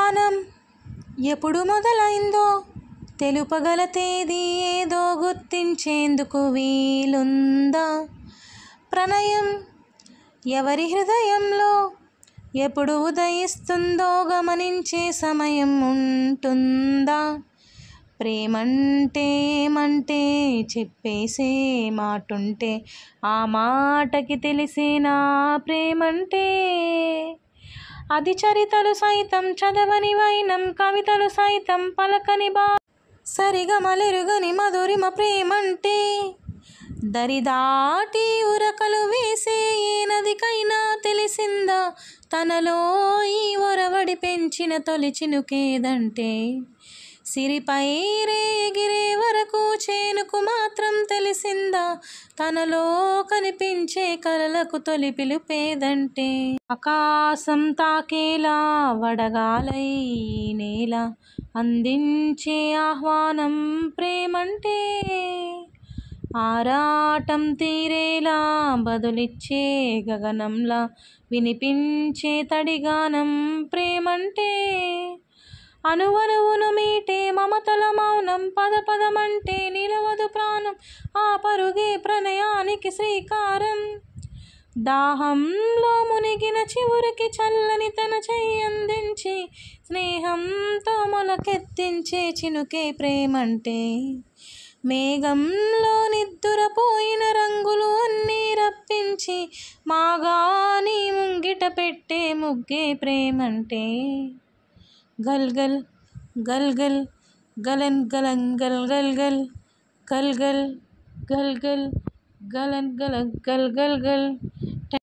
గానం ఎప్పుడు మొదలైందో తెలుపగల తేదీ ఏదో గుర్తించేందుకు వీలుందా? ప్రణయం ఎవరి హృదయంలో ఎప్పుడు ఉదయిస్తుందో గమనించే సమయం ఉంటుందా? ప్రేమంటే ఏమంటే చెప్పేసే మాటుంటే ఆ మాటకి తెలిసేనా ప్రేమంటే? అది చరితలు సైతం చదవని వైనం, కవితలు సైతం పలకని సరిగమలెరుగని మధురిమ ప్రేమంటే. దరిదాటి ఉరకలు వేసే ఏ నదికైనా తెలిసిందా తనలో ఈ ఒరవడి పెంచిన తొలి చినుకేదంటే? సిరిపై ఎగిరే వరకు చేనుకు మాత్రం తెలిసిందా తనలో కనిపించే కలలకు తొలి పిలుపేదంటే? ఆకాశం తాకేలా వడగాలై నేల అందించే ఆహ్వానం ప్రేమంటే. ఆరాటం తీరేలా బదులిచ్చే గగనంలా వినిపించే తడిగానం ప్రేమంటే. అణువణువును మీటే మమతల మౌనం పదపదమంటే నిలవదు ప్రాణం ఆ పరుగే ప్రణయానికి శ్రీకారం. దాహంలో మునిగిన చివురికి చల్లని తన చెయ్యందించి స్నేహంతో మొలకెత్తించే చినుకే ప్రేమంటే. మేఘంలో నిద్దురపోయిన రంగులు అన్నీ రప్పించి మాగాని ముంగిట పెట్టే ముగ్గే ప్రేమంటే. గల్ గల్ గల్ గల్ గలన్ గలం గల్ గల్ గల్ గల్ గల్ గల్ గల్ గలన్ గల గల్ గల్ గల్